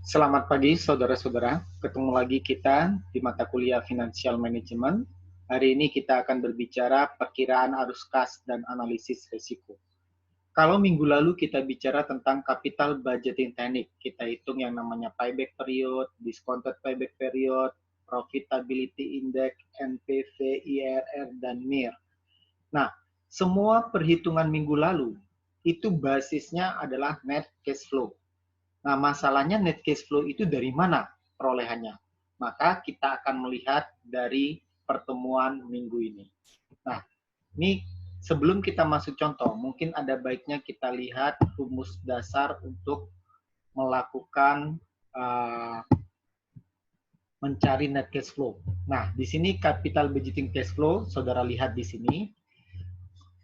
Selamat pagi, saudara-saudara. Ketemu lagi kita di mata kuliah Financial Management. Hari ini kita akan berbicara perkiraan arus kas dan analisis risiko. Kalau minggu lalu kita bicara tentang capital budgeting teknik, kita hitung yang namanya payback period, discounted payback period, profitability index, NPV, IRR, dan NIR. Nah, semua perhitungan minggu lalu itu basisnya adalah net cash flow. Nah, masalahnya net cash flow itu dari mana perolehannya? Maka kita akan melihat dari pertemuan minggu ini. Nah, ini sebelum kita masuk contoh, mungkin ada baiknya kita lihat rumus dasar untuk melakukan mencari net cash flow. Nah, di sini capital budgeting cash flow, saudara lihat di sini.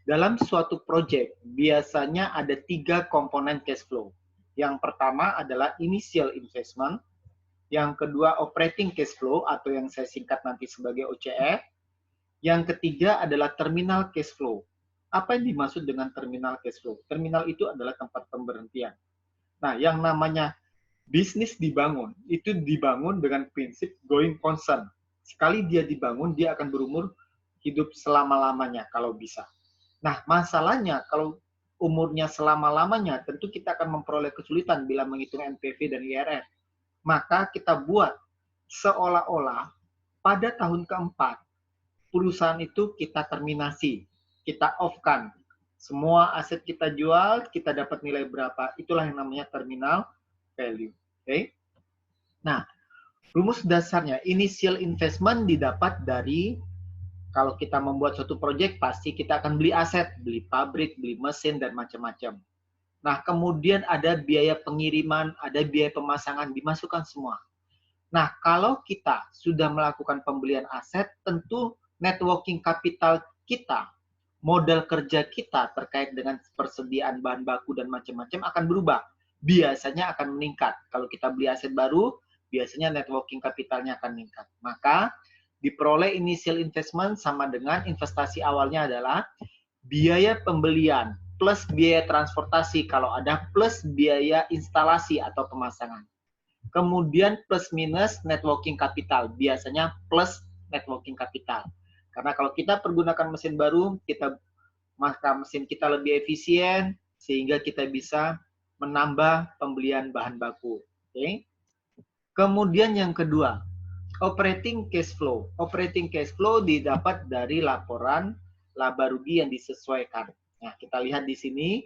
Dalam suatu project, biasanya ada 3 komponen cash flow. Yang pertama adalah initial investment, yang kedua operating cash flow atau yang saya singkat nanti sebagai OCF, yang ketiga adalah terminal cash flow. Apa yang dimaksud dengan terminal cash flow? Terminal itu adalah tempat pemberhentian. Nah, yang namanya bisnis dibangun, itu dibangun dengan prinsip going concern. Sekali dia dibangun, dia akan berumur hidup selama-lamanya kalau bisa. Nah, masalahnya kalau umurnya selama-lamanya, tentu kita akan memperoleh kesulitan bila menghitung NPV dan IRR. Maka kita buat seolah-olah pada tahun keempat, perusahaan itu kita terminasi, kita off-kan. Semua aset kita jual, kita dapat nilai berapa. Itulah yang namanya terminal value. Okay? Nah, rumus dasarnya, initial investment didapat dari kalau kita membuat suatu proyek, pasti kita akan beli aset, beli pabrik, beli mesin, dan macam-macam. Nah, kemudian ada biaya pengiriman, ada biaya pemasangan, dimasukkan semua. Nah, kalau kita sudah melakukan pembelian aset, tentu net working capital kita, modal kerja kita terkait dengan persediaan bahan baku dan macam-macam akan berubah. Biasanya akan meningkat. Kalau kita beli aset baru, biasanya net working capitalnya akan meningkat. Maka, diperoleh initial investment sama dengan investasi awalnya adalah biaya pembelian plus biaya transportasi kalau ada plus biaya instalasi atau pemasangan. Kemudian plus minus net working capital, biasanya plus net working capital. Karena kalau kita pergunakan mesin baru, maka mesin kita lebih efisien sehingga kita bisa menambah pembelian bahan baku. Okay? Kemudian yang kedua, operating cash flow. Operating cash flow didapat dari laporan laba rugi yang disesuaikan. Nah, kita lihat di sini,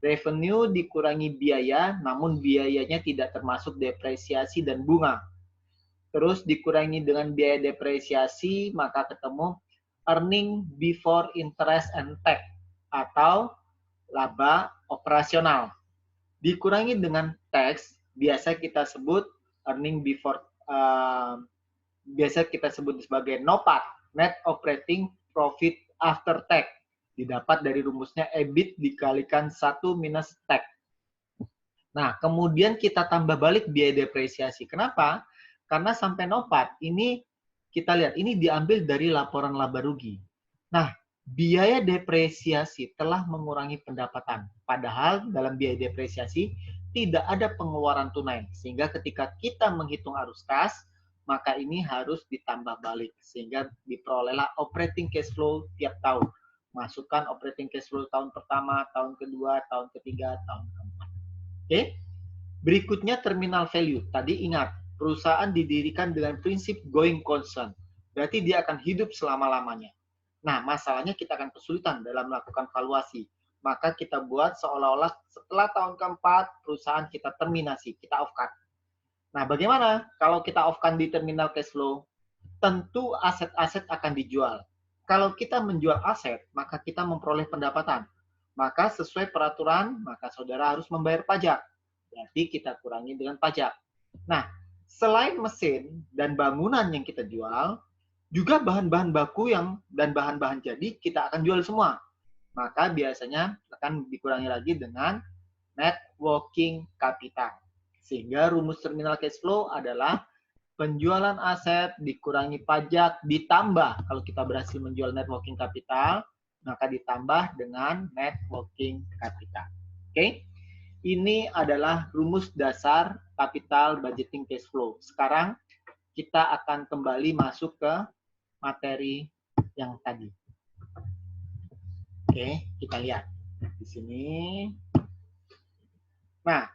revenue dikurangi biaya, namun biayanya tidak termasuk depresiasi dan bunga. Terus dikurangi dengan biaya depresiasi, maka ketemu earning before interest and tax atau laba operasional. Dikurangi dengan tax, biasa kita sebut earning before biasa kita sebut sebagai NOPAT, Net Operating Profit After Tax. Didapat dari rumusnya EBIT dikalikan 1 minus tax. Nah, kemudian kita tambah balik biaya depresiasi. Kenapa? Karena sampai NOPAT, ini kita lihat, ini diambil dari laporan laba rugi. Nah, biaya depresiasi telah mengurangi pendapatan. Padahal dalam biaya depresiasi tidak ada pengeluaran tunai. Sehingga ketika kita menghitung arus kas, maka ini harus ditambah balik. Sehingga diperolehlah operating cash flow tiap tahun. Masukkan operating cash flow tahun pertama, tahun kedua, tahun ketiga, tahun keempat. Oke? Berikutnya terminal value. Tadi ingat, perusahaan didirikan dengan prinsip going concern. Berarti dia akan hidup selama-lamanya. Nah, masalahnya kita akan kesulitan dalam melakukan valuasi. Maka kita buat seolah-olah setelah tahun keempat, perusahaan kita terminasi, kita off-kan. Nah, bagaimana kalau kita off-kan di terminal cash flow? Tentu aset-aset akan dijual. Kalau kita menjual aset, maka kita memperoleh pendapatan. Maka sesuai peraturan, maka saudara harus membayar pajak. Berarti kita kurangi dengan pajak. Nah, selain mesin dan bangunan yang kita jual, juga bahan-bahan baku dan bahan-bahan jadi kita akan jual semua. Maka biasanya akan dikurangi lagi dengan net working capital. Sehingga rumus terminal cash flow adalah penjualan aset dikurangi pajak ditambah kalau kita berhasil menjual net working capital, maka ditambah dengan net working capital. Oke? Ini adalah rumus dasar capital budgeting cash flow. Sekarang kita akan kembali masuk ke materi yang tadi. Oke, kita lihat di sini. Nah,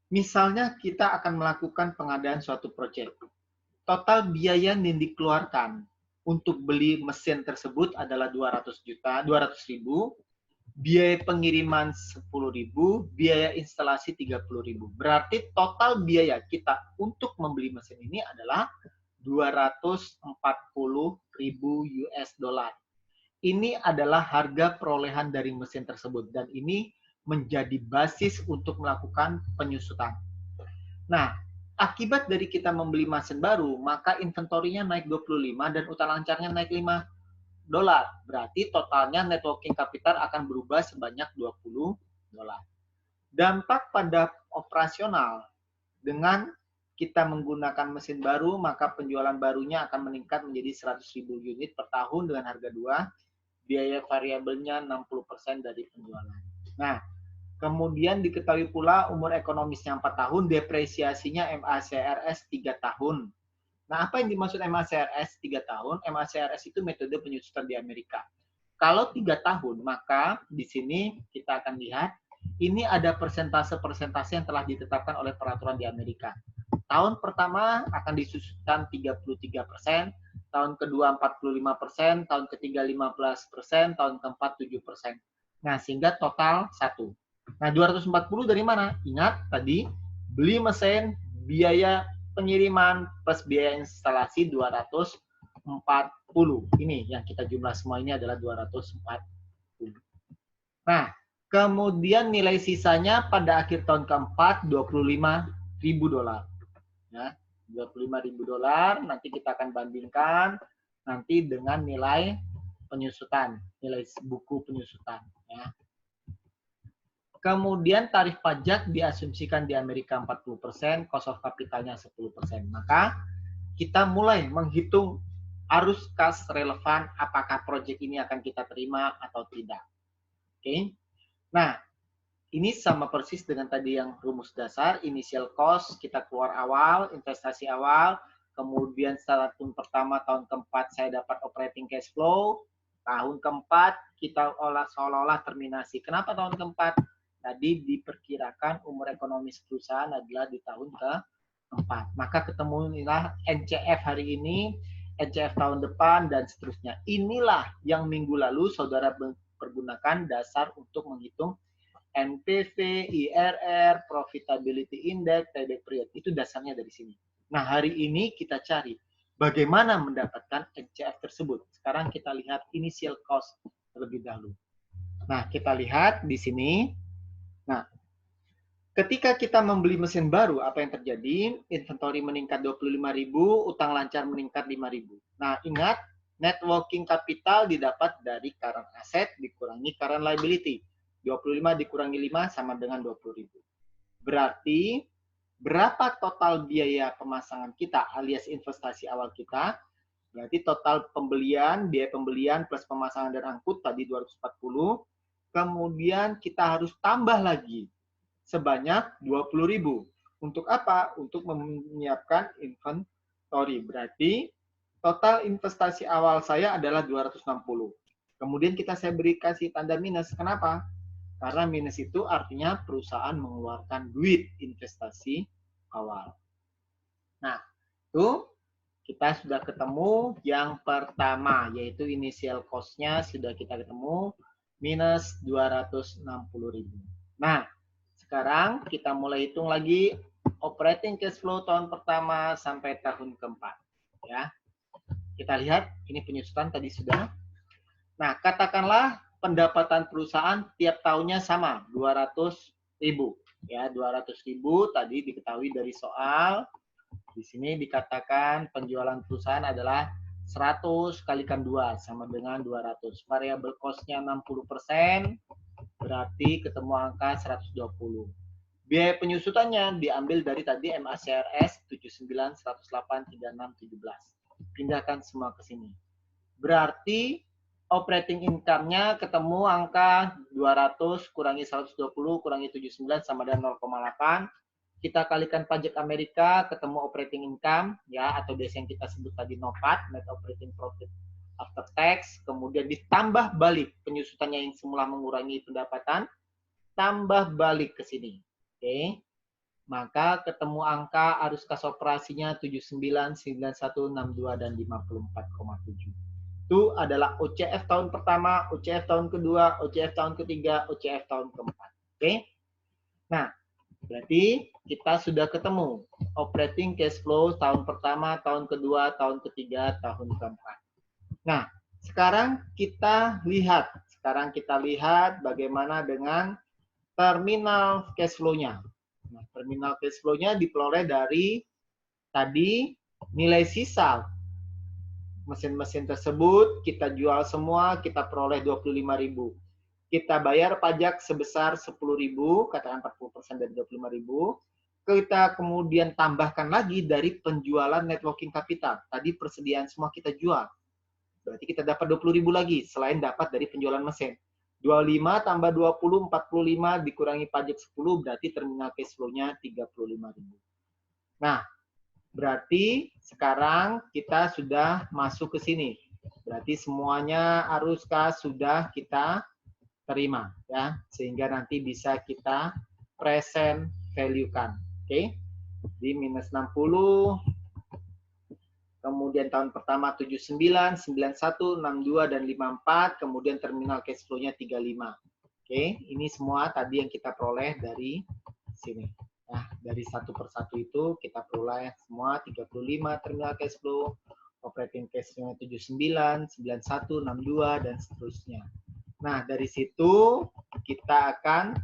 misalnya kita akan melakukan pengadaan suatu proyek. Total biaya yang dikeluarkan untuk beli mesin tersebut adalah 200.000, biaya pengiriman 10.000, biaya instalasi 30.000. Berarti total biaya kita untuk membeli mesin ini adalah 240.000 US dollar. Ini adalah harga perolehan dari mesin tersebut dan ini menjadi basis untuk melakukan penyusutan. Nah, akibat dari kita membeli mesin baru, maka inventorinya naik 25 dan utang lancarnya naik 5 dolar. Berarti totalnya net working capital akan berubah sebanyak 20 dolar. Dampak pada operasional, dengan kita menggunakan mesin baru, maka penjualan barunya akan meningkat menjadi 100.000 unit per tahun dengan harga 2, biaya variabelnya 60% dari penjualan. Nah, kemudian diketahui pula umur ekonomisnya 4 tahun, depresiasinya MACRS 3 tahun. Nah, apa yang dimaksud MACRS 3 tahun? MACRS itu metode penyusutan di Amerika. Kalau 3 tahun, maka di sini kita akan lihat, ini ada persentase-persentase yang telah ditetapkan oleh peraturan di Amerika. Tahun pertama akan disusutkan 33%, tahun kedua 45%, tahun ketiga 15%, tahun keempat 7%. Nah, sehingga total 1. Nah, 240 dari mana? Ingat tadi, beli mesin, biaya pengiriman plus biaya instalasi 240. Ini yang kita jumlah semua ini adalah 240. Nah, kemudian nilai sisanya pada akhir tahun keempat 25.000 dolar. Ya, 25.000 dolar nanti kita akan bandingkan nanti dengan nilai penyusutan, nilai buku penyusutan, ya. Kemudian tarif pajak diasumsikan di Amerika 40%, cost of capitalnya 10%. Maka kita mulai menghitung arus kas relevan, apakah proyek ini akan kita terima atau tidak. Oke. Nah, ini sama persis dengan tadi yang rumus dasar, initial cost, kita keluar awal, investasi awal, kemudian setelah tahun pertama, tahun keempat saya dapat operating cash flow, tahun keempat kita seolah-olah terminasi. Kenapa tahun keempat? Tadi diperkirakan umur ekonomis perusahaan adalah di tahun keempat. Maka ketemulah NCF hari ini, NCF tahun depan, dan seterusnya. Inilah yang minggu lalu saudara pergunakan dasar untuk menghitung NPV, IRR, Profitability Index, payback period. Itu dasarnya dari sini. Nah, hari ini kita cari bagaimana mendapatkan NCF tersebut. Sekarang kita lihat initial cost terlebih dahulu. Nah, kita lihat di sini. Nah, ketika kita membeli mesin baru, apa yang terjadi? Inventory meningkat 25.000, utang lancar meningkat 5.000. Nah, ingat, net working capital didapat dari current asset dikurangi current liability. 25 dikurangi 5 sama dengan 20.000. Berarti, berapa total biaya pemasangan kita alias investasi awal kita? Berarti total pembelian, biaya pembelian plus pemasangan dan angkut tadi 240. Kemudian kita harus tambah lagi sebanyak 20.000. Untuk apa? Untuk menyiapkan inventory. Berarti total investasi awal saya adalah 260. Kemudian saya kasih tanda minus. Kenapa? Karena minus itu artinya perusahaan mengeluarkan duit investasi awal. Nah, itu kita sudah ketemu yang pertama, yaitu initial cost-nya sudah kita ketemu, minus 260.000. Nah, sekarang kita mulai hitung lagi operating cash flow tahun pertama sampai tahun keempat. Ya, kita lihat, ini penyusutan tadi sudah. Nah, katakanlah pendapatan perusahaan tiap tahunnya sama, 200.000. Ya, 200.000 tadi diketahui dari soal. Di sini dikatakan penjualan perusahaan adalah 100 kalikan 2 sama dengan 200. Variable cost-nya 60%, berarti ketemu angka 120. Biaya penyusutannya diambil dari tadi MACRS 79, 108, 36, 17. Pindahkan semua ke sini. Berarti operating income-nya ketemu angka 200 kurangi 120 kurangi 79 sama dengan 0,8. Kita kalikan pajak Amerika, ketemu operating income, ya, atau biasa yang kita sebut tadi NOPAT, net operating profit after tax, kemudian ditambah balik penyusutannya yang semula mengurangi pendapatan, tambah balik ke sini. Oke. Maka ketemu angka arus kas operasinya 79, 91, 62, dan 54,7. Itu adalah OCF tahun pertama, OCF tahun kedua, OCF tahun ketiga, OCF tahun keempat. Oke? Nah, berarti kita sudah ketemu operating cash flow tahun pertama, tahun kedua, tahun ketiga, tahun keempat. Nah, sekarang kita lihat bagaimana dengan terminal cash flow-nya. Nah, terminal cash flow-nya diperoleh dari tadi nilai sisa mesin-mesin tersebut, kita jual semua, kita peroleh 25.000. Kita bayar pajak sebesar 10.000, katakan 40% dari 25.000. Kita kemudian tambahkan lagi dari penjualan net working capital. Tadi persediaan semua kita jual. Berarti kita dapat 20.000 lagi, selain dapat dari penjualan mesin. 25 tambah 20, 45, dikurangi pajak 10, berarti terminal cash flow-nya 35.000. Nah, berarti sekarang kita sudah masuk ke sini. Berarti semuanya arus kas sudah kita terima, ya, sehingga nanti bisa kita present value-kan. Oke. Di minus 60, kemudian tahun pertama 79, 91, 62, dan 54, kemudian terminal cash flow-nya 35. Oke, ini semua tadi yang kita peroleh dari sini. Nah, dari satu persatu itu kita peroleh semua 35 terminal cash flow, operating cash flow 79, 91, 62, dan seterusnya. Nah, dari situ kita akan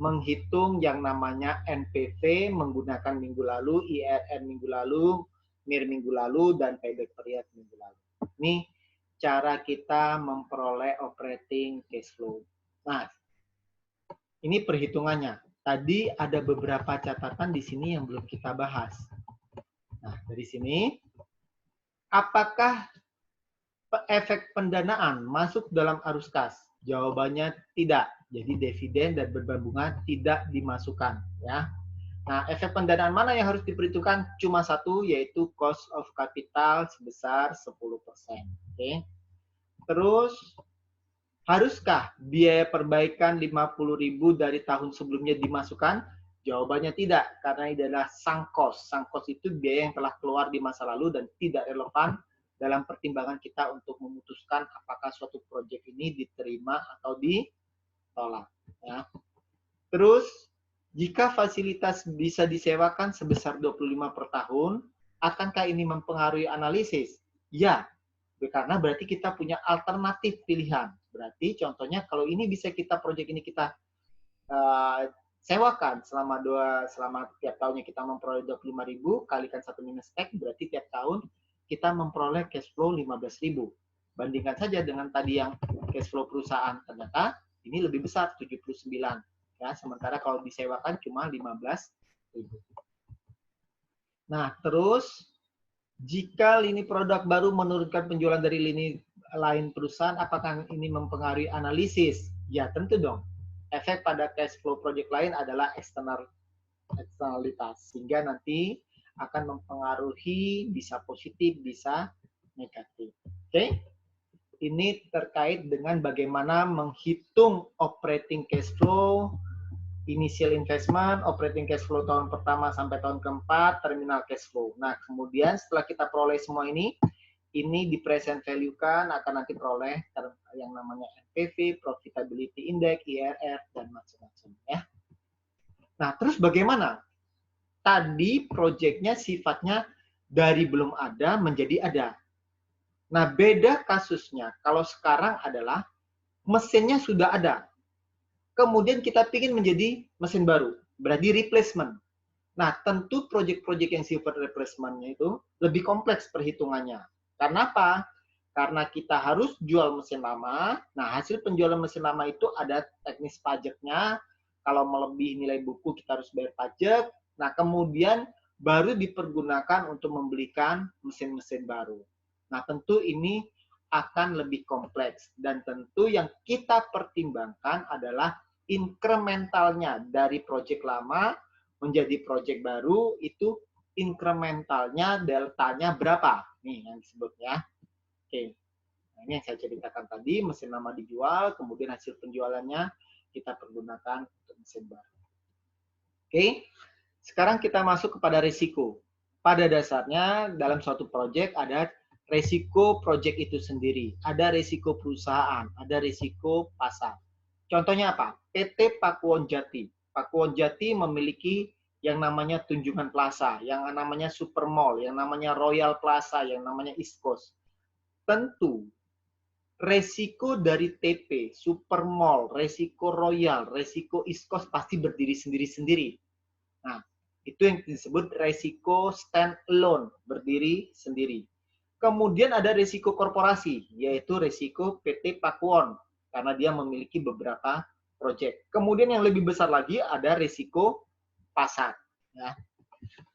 menghitung yang namanya NPV menggunakan minggu lalu, IRR minggu lalu, MIR minggu lalu, dan payback period minggu lalu. Ini cara kita memperoleh operating cash flow. Nah, ini perhitungannya. Tadi ada beberapa catatan di sini yang belum kita bahas. Nah, dari sini, apakah efek pendanaan masuk dalam arus kas? Jawabannya tidak. Jadi dividen dan beban bunga tidak dimasukkan, ya. Nah, efek pendanaan mana yang harus diperhitungkan? Cuma satu, yaitu cost of capital sebesar 10%. Oke. Terus, haruskah biaya perbaikan 50.000 dari tahun sebelumnya dimasukkan? Jawabannya tidak, karena ini adalah sunk cost. Sunk cost itu biaya yang telah keluar di masa lalu dan tidak relevan dalam pertimbangan kita untuk memutuskan apakah suatu proyek ini diterima atau ditolak. Ya. Terus, jika fasilitas bisa disewakan sebesar 25 per tahun, akankah ini mempengaruhi analisis? Ya, karena berarti kita punya alternatif pilihan. Berarti contohnya kalau ini bisa kita proyek ini kita sewakan selama tiap tahunnya kita memperoleh 25.000 kalikan 1 minus X, berarti tiap tahun kita memperoleh cash flow 15.000. Bandingkan saja dengan tadi yang cash flow perusahaan, ternyata ini lebih besar 79. Ya, sementara kalau disewakan cuma 15.000. Nah, terus jika lini produk baru menurunkan penjualan dari lini lain perusahaan, apakah ini mempengaruhi analisis? Ya, tentu dong. Efek pada cash flow project lain adalah eksternalitas, sehingga nanti akan mempengaruhi bisa positif, bisa negatif. Oke? Ini terkait dengan bagaimana menghitung operating cash flow, initial investment, operating cash flow tahun pertama sampai tahun keempat, terminal cash flow. Nah, kemudian setelah kita peroleh semua ini di present value-kan, akan nanti peroleh yang namanya NPV, profitability index, IRR, dan macam-macam, ya. Nah, terus bagaimana? Tadi proyeknya sifatnya dari belum ada menjadi ada. Nah, beda kasusnya kalau sekarang adalah mesinnya sudah ada. Kemudian kita ingin menjadi mesin baru, berarti replacement. Nah, tentu proyek-proyek yang sifat replacement-nya itu lebih kompleks perhitungannya. Karena apa? Karena kita harus jual mesin lama. Nah, hasil penjualan mesin lama itu ada teknis pajaknya. Kalau melebihi nilai buku, kita harus bayar pajak. Nah, kemudian baru dipergunakan untuk membelikan mesin-mesin baru. Nah, tentu ini akan lebih kompleks. Dan tentu yang kita pertimbangkan adalah incrementalnya dari proyek lama menjadi proyek baru, itu incrementalnya deltanya berapa? Nih yang disebut ya. Oke. Nah, ini yang saya ceritakan tadi, mesin lama dijual, kemudian hasil penjualannya kita pergunakan untuk mesin baru. Oke. Sekarang kita masuk kepada risiko. Pada dasarnya dalam suatu proyek ada risiko proyek itu sendiri, ada risiko perusahaan, ada risiko pasar. Contohnya apa? PT Pakuwon Jati. Pakuwon Jati memiliki yang namanya Tunjungan Plaza, yang namanya Super Mall, yang namanya Royal Plaza, yang namanya East Coast. Tentu resiko dari TP, Super Mall, resiko Royal, resiko East Coast pasti berdiri sendiri-sendiri. Nah, itu yang disebut resiko stand alone, berdiri sendiri. Kemudian ada resiko korporasi, yaitu resiko PT Pakuwon, karena dia memiliki beberapa proyek. Kemudian yang lebih besar lagi ada resiko pasar. Ya.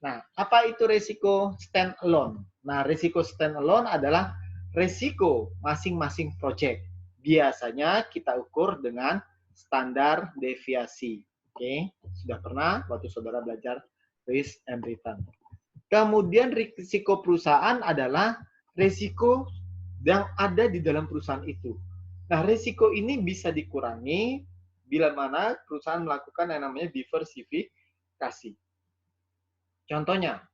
Nah, apa itu resiko stand alone? Nah, resiko stand alone adalah resiko masing-masing proyek. Biasanya kita ukur dengan standar deviasi. Oke, sudah pernah waktu saudara belajar risk and return. Kemudian risiko perusahaan adalah risiko yang ada di dalam perusahaan itu. Nah, risiko ini bisa dikurangi bila mana perusahaan melakukan yang namanya diversifikasi. Contohnya,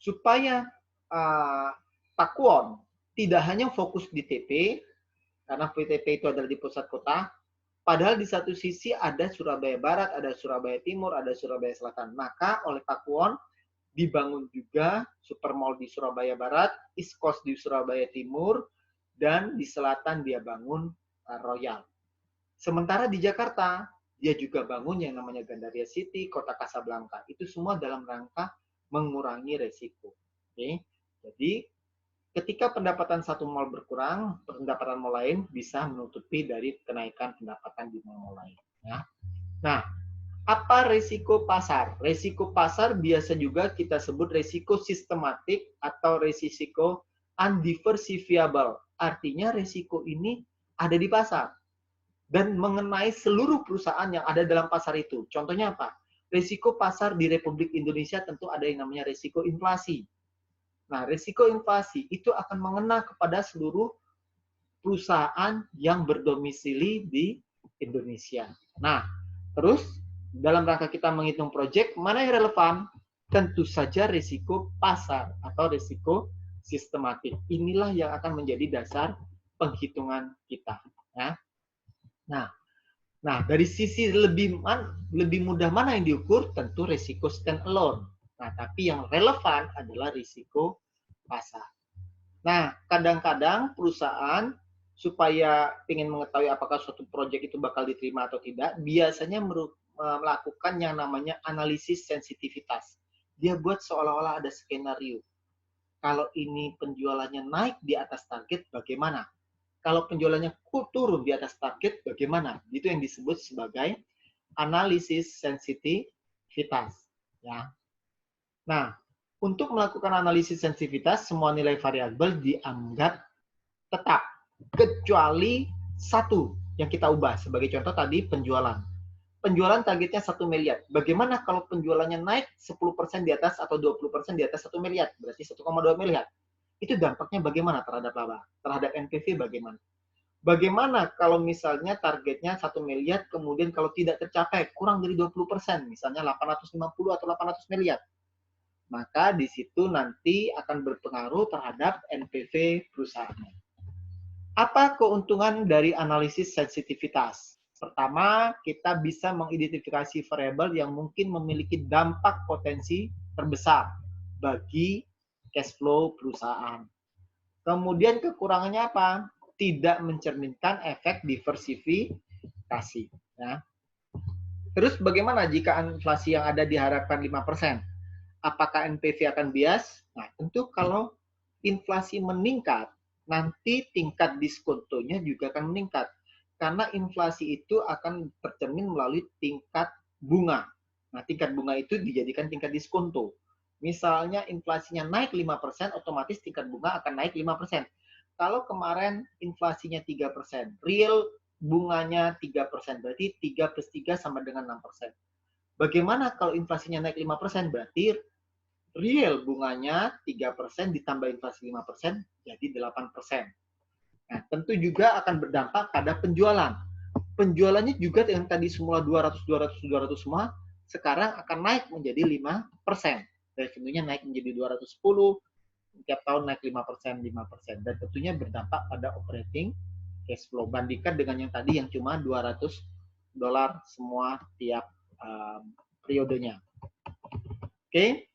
supaya Pakuwon tidak hanya fokus di TP, karena TP itu adalah di pusat kota, padahal di satu sisi ada Surabaya Barat, ada Surabaya Timur, ada Surabaya Selatan. Maka oleh Pakuwon dibangun juga Super Mall di Surabaya Barat, East Coast di Surabaya Timur, dan di selatan dia bangun Royal. Sementara di Jakarta, dia juga bangun yang namanya Gandaria City, Kota Kasablanka. Itu semua dalam rangka mengurangi resiko. Oke. Jadi, ketika pendapatan satu mall berkurang, pendapatan mall lain bisa menutupi dari kenaikan pendapatan di mall lain. Ya. Nah, apa resiko pasar? Resiko pasar biasa juga kita sebut resiko sistematik atau resiko undiversifiable. Artinya resiko ini ada di pasar dan mengenai seluruh perusahaan yang ada dalam pasar itu. Contohnya apa? Resiko pasar di Republik Indonesia tentu ada yang namanya resiko inflasi. Nah, resiko inflasi itu akan mengena kepada seluruh perusahaan yang berdomisili di Indonesia. Nah, terus dalam rangka kita menghitung proyek, mana yang relevan? Tentu saja risiko pasar atau risiko sistematik. Inilah yang akan menjadi dasar penghitungan kita. Ya. Nah, dari sisi lebih mudah mana yang diukur? Tentu risiko stand alone. Nah, tapi yang relevan adalah risiko pasar. Nah, kadang-kadang perusahaan supaya ingin mengetahui apakah suatu proyek itu bakal diterima atau tidak, biasanya melakukan yang namanya analisis sensitivitas. Dia buat seolah-olah ada skenario. Kalau ini penjualannya naik di atas target, bagaimana? Kalau penjualannya turun di atas target, bagaimana? Itu yang disebut sebagai analisis sensitivitas. Ya. Nah, untuk melakukan analisis sensitivitas, semua nilai variabel dianggap tetap, kecuali satu yang kita ubah. Sebagai contoh tadi, penjualan. Penjualan targetnya 1 miliar. Bagaimana kalau penjualannya naik 10% di atas atau 20% di atas 1 miliar? Berarti 1,2 miliar. Itu dampaknya bagaimana terhadap laba? Terhadap NPV bagaimana? Bagaimana kalau misalnya targetnya 1 miliar, kemudian kalau tidak tercapai, kurang dari 20%, misalnya 850 atau 800 miliar. Maka di situ nanti akan berpengaruh terhadap NPV perusahaan. Apa keuntungan dari analisis sensitivitas? Pertama, kita bisa mengidentifikasi variabel yang mungkin memiliki dampak potensi terbesar bagi cash flow perusahaan. Kemudian kekurangannya apa? Tidak mencerminkan efek diversifikasi. Ya. Terus bagaimana jika inflasi yang ada diharapkan 5%? Apakah NPV akan bias? Nah, tentu kalau inflasi meningkat, nanti tingkat diskontonya juga akan meningkat. Karena inflasi itu akan tercermin melalui tingkat bunga. Nah, tingkat bunga itu dijadikan tingkat diskonto. Misalnya inflasinya naik 5%, otomatis tingkat bunga akan naik 5%. Kalau kemarin inflasinya 3%, real bunganya 3%, berarti 3 plus 3 sama dengan 6%. Bagaimana kalau inflasinya naik 5%? Berarti real bunganya 3% ditambah inflasi 5%, jadi 8%. Nah, tentu juga akan berdampak pada penjualan. Penjualannya juga yang tadi semula 200, 200, 200 semua, sekarang akan naik menjadi 5%. Revenue-nya naik menjadi 210, tiap tahun naik 5%, 5%. Dan tentunya berdampak pada operating cash flow. Bandingkan dengan yang tadi yang cuma $200 semua tiap periodenya. Oke.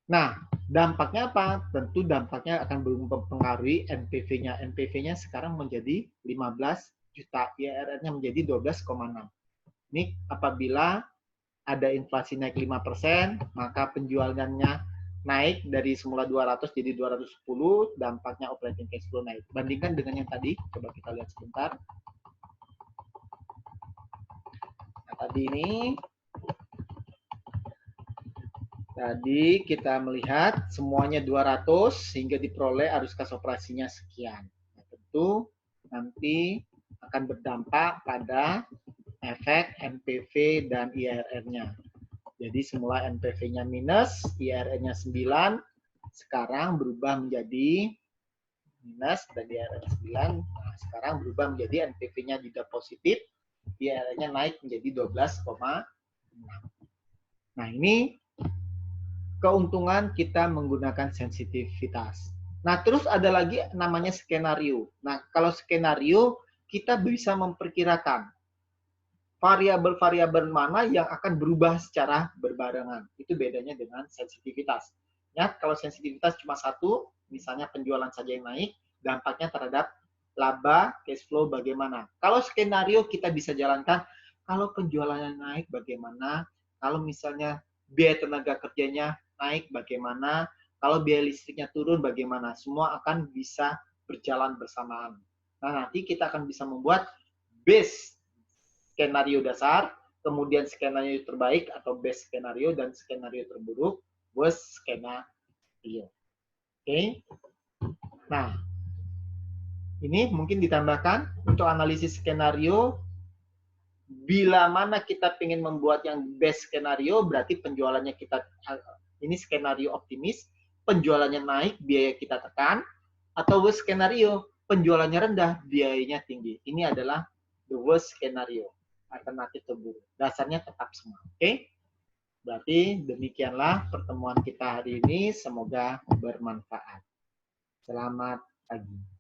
Nah, dampaknya apa? Tentu dampaknya akan mempengaruhi NPV-nya. NPV-nya sekarang menjadi 15 juta, IRR-nya menjadi 12,6. Ini apabila ada inflasi naik 5%, maka penjualannya naik dari semula 200 jadi 210, dampaknya operating cash flow naik. Bandingkan dengan yang tadi, coba kita lihat sebentar. Nah, tadi kita melihat semuanya 200 sehingga diperoleh arus kas operasinya sekian. Nah, tentu nanti akan berdampak pada efek NPV dan IRR-nya. Jadi semula NPV-nya minus, IRR-nya 9, sekarang berubah menjadi minus dan IRR-nya 9. Nah, sekarang berubah menjadi NPV-nya tidak positif, IRR-nya naik menjadi 12,6. Nah, ini keuntungan kita menggunakan sensitivitas. Nah, terus ada lagi namanya skenario. Nah, kalau skenario kita bisa memperkirakan variabel-variabel mana yang akan berubah secara berbarengan. Itu bedanya dengan sensitivitas. Ya, kalau sensitivitas cuma satu, misalnya penjualan saja yang naik, dampaknya terhadap laba, cash flow bagaimana. Kalau skenario kita bisa jalankan, kalau penjualannya naik bagaimana, kalau misalnya biaya tenaga kerjanya naik bagaimana, kalau biaya listriknya turun bagaimana, semua akan bisa berjalan bersamaan. Nah, nanti kita akan bisa membuat base skenario dasar, kemudian skenario terbaik atau best skenario, dan skenario terburuk, worst skenario. Oke. Nah, ini mungkin ditambahkan untuk analisis skenario, bila mana kita ingin membuat yang best skenario, berarti penjualannya kita, ini skenario optimis, penjualannya naik, biaya kita tekan, atau worst skenario, penjualannya rendah, biayanya tinggi. Ini adalah the worst skenario, alternatif terburuk. Dasarnya tetap semua. Oke? Berarti demikianlah pertemuan kita hari ini. Semoga bermanfaat. Selamat pagi.